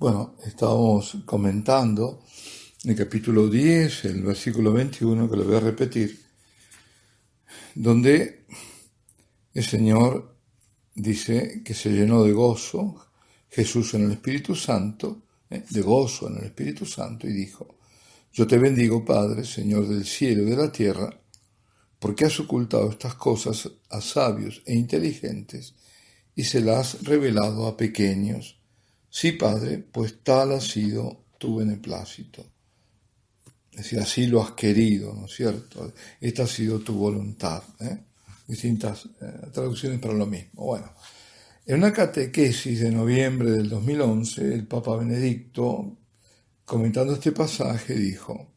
Bueno, estábamos comentando en el capítulo 10, el versículo 21, que lo voy a repetir, donde el Señor dice que se llenó de gozo Jesús en el Espíritu Santo, de gozo en el Espíritu Santo, y dijo: Yo te bendigo, Padre, Señor del cielo y de la tierra, porque has ocultado estas cosas a sabios e inteligentes y se las has revelado a pequeños. Sí, Padre, pues tal ha sido tu beneplácito. Es decir, así lo has querido, ¿no es cierto? Esta ha sido tu voluntad. Distintas traducciones para lo mismo. Bueno, en una catequesis de noviembre del 2011, el Papa Benedicto, comentando este pasaje, dijo: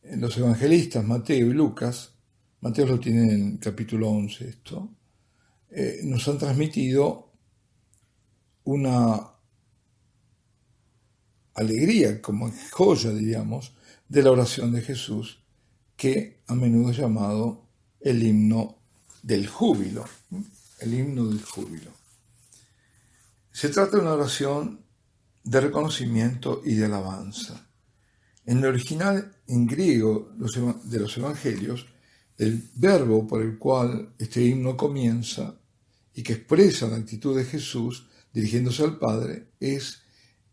los evangelistas Mateo y Lucas, Mateo lo tiene en el capítulo 11 esto, nos han transmitido una alegría, como joya, diríamos, de la oración de Jesús, que a menudo es llamado el himno del júbilo. El himno del júbilo. Se trata de una oración de reconocimiento y de alabanza. En el original en griego de los evangelios, el verbo por el cual este himno comienza y que expresa la actitud de Jesús dirigiéndose al Padre es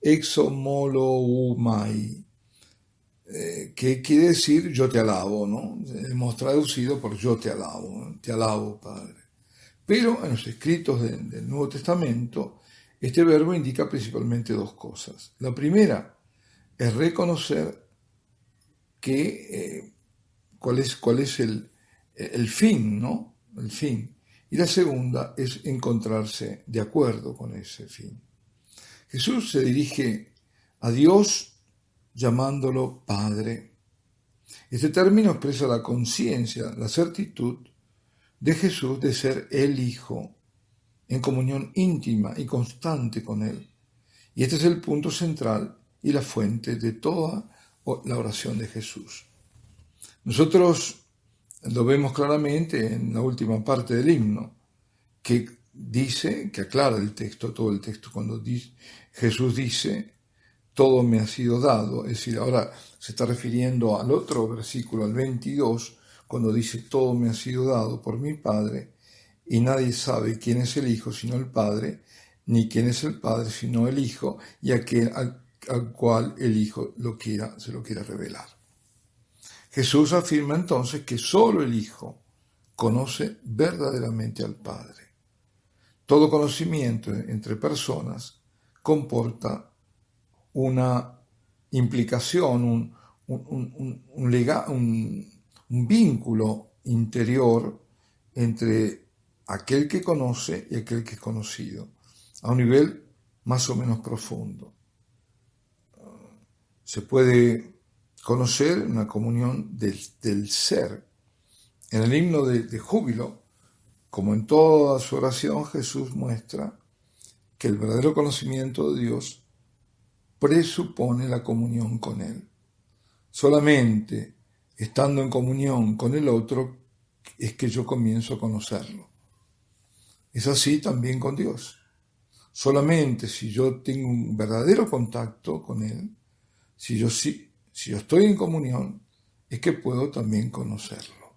exomoloumai, que quiere decir yo te alabo, ¿no? Hemos traducido por yo te alabo, Padre. Pero en los escritos del Nuevo Testamento, este verbo indica principalmente dos cosas. La primera es reconocer que cuál es el fin, ¿no? El fin. Y la segunda es encontrarse de acuerdo con ese fin. Jesús se dirige a Dios llamándolo Padre. Este término expresa la conciencia, la certitud de Jesús de ser el Hijo, en comunión íntima y constante con Él. Y este es el punto central y la fuente de toda la oración de Jesús. Nosotros lo vemos claramente en la última parte del himno, que dice, que aclara el texto, todo el texto, cuando Jesús dice: todo me ha sido dado. Es decir, ahora se está refiriendo al otro versículo, al 22, cuando dice: todo me ha sido dado por mi Padre, y nadie sabe quién es el Hijo sino el Padre, ni quién es el Padre sino el Hijo, y aquel al cual el Hijo se lo quiera revelar. Jesús afirma entonces que solo el Hijo conoce verdaderamente al Padre. Todo conocimiento entre personas comporta una implicación, un vínculo interior entre aquel que conoce y aquel que es conocido, a un nivel más o menos profundo. Se puede conocer una comunión del ser. En el himno de júbilo, como en toda su oración, Jesús muestra que el verdadero conocimiento de Dios presupone la comunión con Él. Solamente estando en comunión con el otro es que yo comienzo a conocerlo. Es así también con Dios. Solamente si yo tengo un verdadero contacto con Él, si yo estoy en comunión, es que puedo también conocerlo.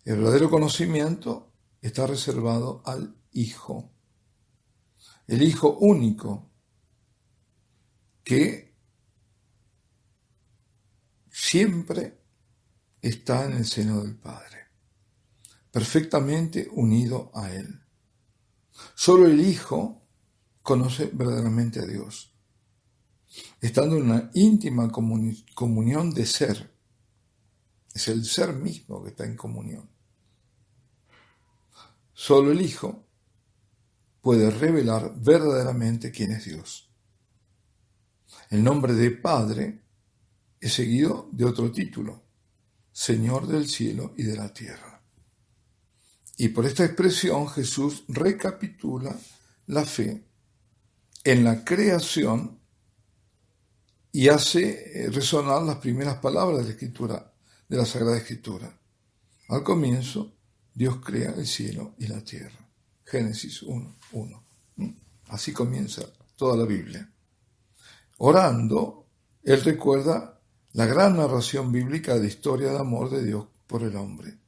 El verdadero conocimiento está reservado al Hijo. El Hijo único, que siempre está en el seno del Padre, perfectamente unido a Él. Solo el Hijo conoce verdaderamente a Dios, estando en una íntima comunión de ser. Es el ser mismo que está en comunión. Solo el Hijo puede revelar verdaderamente quién es Dios. El nombre de Padre es seguido de otro título: Señor del cielo y de la tierra. Y por esta expresión Jesús recapitula la fe en la creación y hace resonar las primeras palabras de la Escritura, de la Sagrada Escritura. Al comienzo, Dios crea el cielo y la tierra. Génesis 1:1. Así comienza toda la Biblia. Orando, él recuerda la gran narración bíblica de la historia de amor de Dios por el hombre,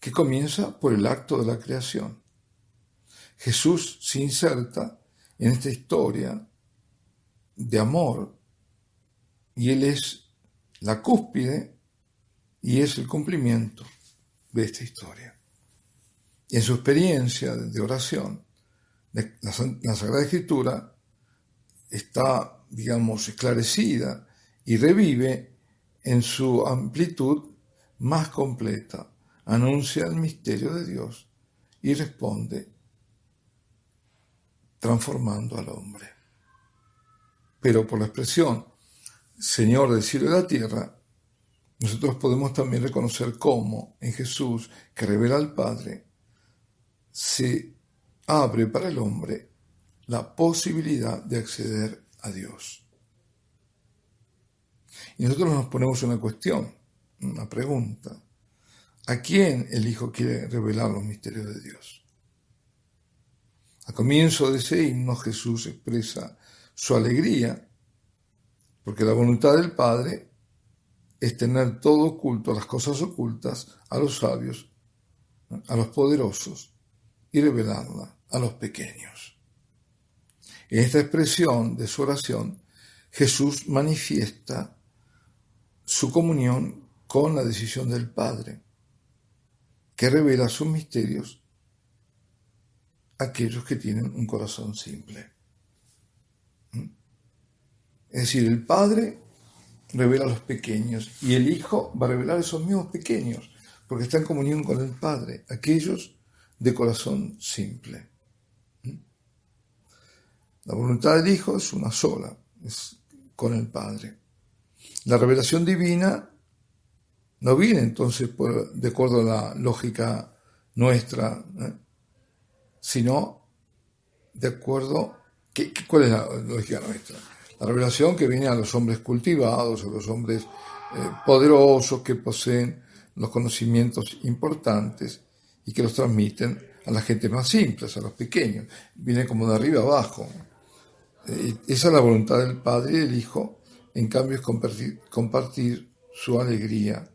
que comienza por el acto de la creación. Jesús se inserta en esta historia de amor y él es la cúspide y es el cumplimiento de esta historia. Y en su experiencia de oración, la Sagrada Escritura está, esclarecida y revive en su amplitud más completa, anuncia el misterio de Dios y responde transformando al hombre. Pero por la expresión Señor del cielo y de la tierra, nosotros podemos también reconocer cómo en Jesús, que revela al Padre, se abre para el hombre la posibilidad de acceder a Dios. Y nosotros nos ponemos una cuestión, una pregunta. ¿A quién el Hijo quiere revelar los misterios de Dios? Al comienzo de ese himno Jesús expresa su alegría porque la voluntad del Padre es tener todo oculto, las cosas ocultas, a los sabios, a los poderosos, y revelarla a los pequeños. En esta expresión de su oración, Jesús manifiesta su comunión con la decisión del Padre, que revela sus misterios a aquellos que tienen un corazón simple. Es decir, el Padre revela a los pequeños y el Hijo va a revelar a esos mismos pequeños, porque está en comunión con el Padre, aquellos de corazón simple. La voluntad del Hijo es una sola, es con el Padre. La revelación divina no viene entonces de acuerdo a la lógica nuestra, sino de acuerdo... ¿Cuál es la lógica nuestra? La revelación que viene a los hombres cultivados, a los hombres poderosos que poseen los conocimientos importantes y que los transmiten a la gente más simple, a los pequeños. Viene como de arriba abajo. Esa es la voluntad del Padre y del Hijo, en cambio es compartir su alegría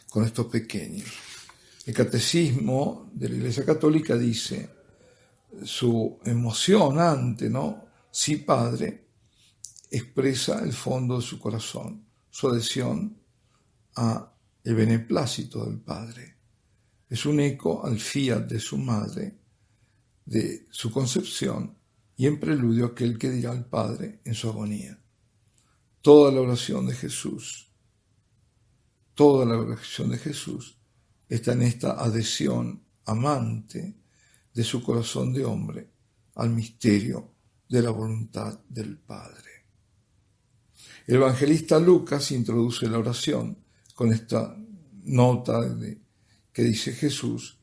con estos pequeños. El Catecismo de la Iglesia Católica dice su emoción ante, sí, Padre, expresa el fondo de su corazón, su adhesión a el beneplácito del Padre. Es un eco al fiat de su madre, de su concepción, y en preludio aquel que dirá al Padre en su agonía. Toda la oración de Jesús está en esta adhesión amante de su corazón de hombre al misterio de la voluntad del Padre. El evangelista Lucas introduce la oración con esta nota que dice Jesús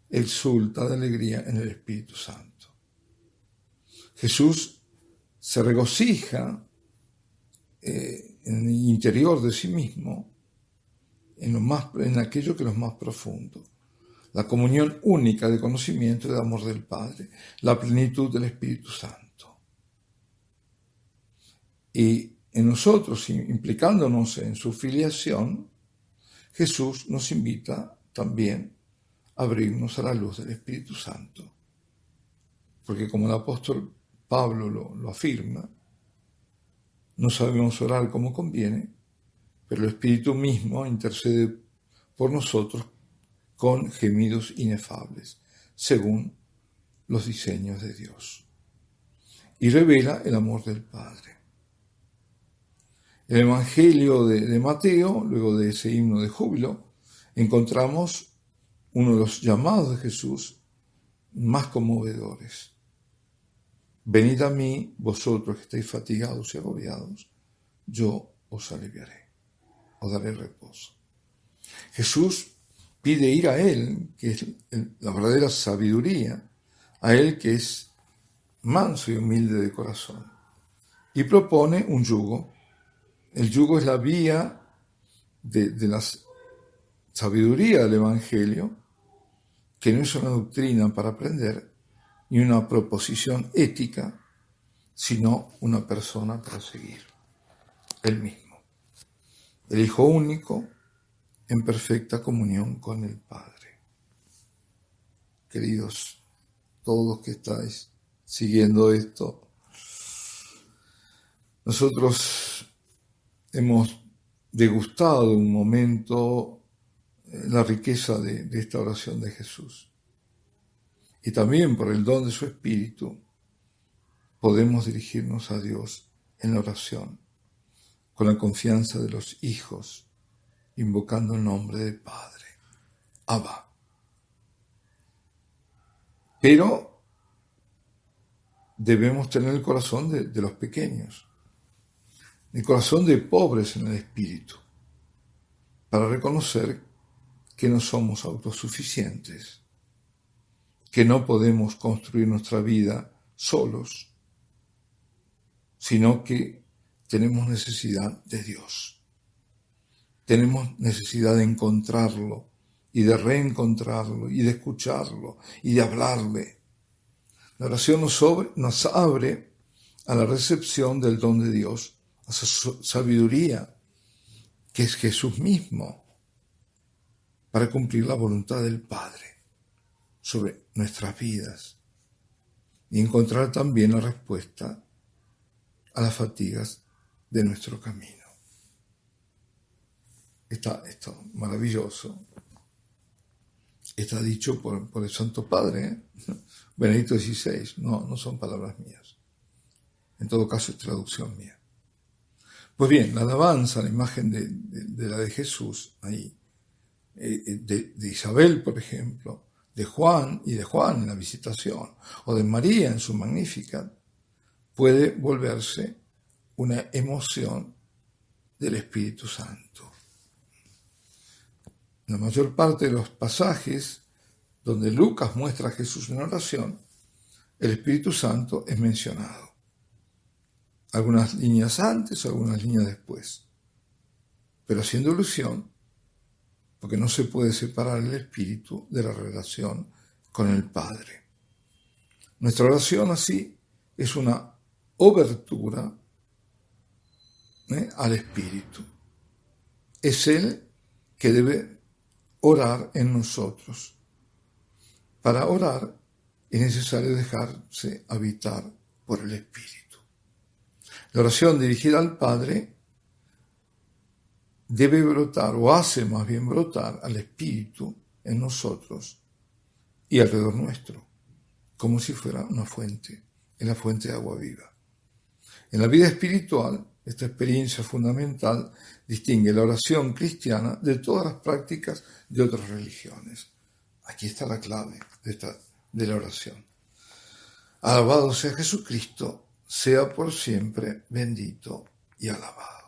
exulta de alegría en el Espíritu Santo. Jesús se regocija en el interior de sí mismo, en aquello que es lo más profundo, la comunión única de conocimiento y de amor del Padre, la plenitud del Espíritu Santo. Y en nosotros, implicándonos en su filiación, Jesús nos invita también a abrirnos a la luz del Espíritu Santo. Porque como el apóstol Pablo lo afirma, no sabemos orar como conviene, pero el Espíritu mismo intercede por nosotros con gemidos inefables, según los diseños de Dios. Y revela el amor del Padre. En el Evangelio de Mateo, luego de ese himno de júbilo, encontramos uno de los llamados de Jesús más conmovedores. Venid a mí, vosotros que estáis fatigados y agobiados, yo os aliviaré, os daré reposo. Jesús pide ir a Él, que es la verdadera sabiduría, a Él que es manso y humilde de corazón, y propone un yugo. El yugo es la vía de la sabiduría del Evangelio, que no es una doctrina para aprender, ni una proposición ética, sino una persona para seguir, Él mismo, el Hijo único en perfecta comunión con el Padre. Queridos, todos que estáis siguiendo esto, nosotros hemos degustado un momento la riqueza de esta oración de Jesús. Y también por el don de su Espíritu podemos dirigirnos a Dios en la oración, con la confianza de los hijos, invocando el nombre del Padre, Abba. Pero debemos tener el corazón de los pequeños, el corazón de pobres en el espíritu, para reconocer que no somos autosuficientes, que no podemos construir nuestra vida solos, sino que tenemos necesidad de Dios. Tenemos necesidad de encontrarlo y de reencontrarlo y de escucharlo y de hablarle. La oración nos abre a la recepción del don de Dios, a su sabiduría, que es Jesús mismo, para cumplir la voluntad del Padre sobre nuestras vidas y encontrar también la respuesta a las fatigas de nuestro camino. Esto maravilloso está dicho por el Santo Padre, Benedicto XVI, no son palabras mías. En todo caso es traducción mía. Pues bien, la alabanza, la imagen de la de Jesús, ahí, de Isabel, por ejemplo, de Juan en la visitación, o de María en su Magnificat, puede volverse una emoción del Espíritu Santo. La mayor parte de los pasajes donde Lucas muestra a Jesús en oración, el Espíritu Santo es mencionado. Algunas líneas antes, algunas líneas después, pero haciendo alusión, porque no se puede separar el Espíritu de la relación con el Padre. Nuestra oración así es una obertura al Espíritu. Es Él que debe orar en nosotros. Para orar es necesario dejarse habitar por el Espíritu. La oración dirigida al Padre debe brotar, o hace más bien brotar, al Espíritu en nosotros y alrededor nuestro, como si fuera una fuente, en la fuente de agua viva. En la vida espiritual, esta experiencia fundamental distingue la oración cristiana de todas las prácticas de otras religiones. Aquí está la clave de la oración. Alabado sea Jesucristo, sea por siempre bendito y alabado.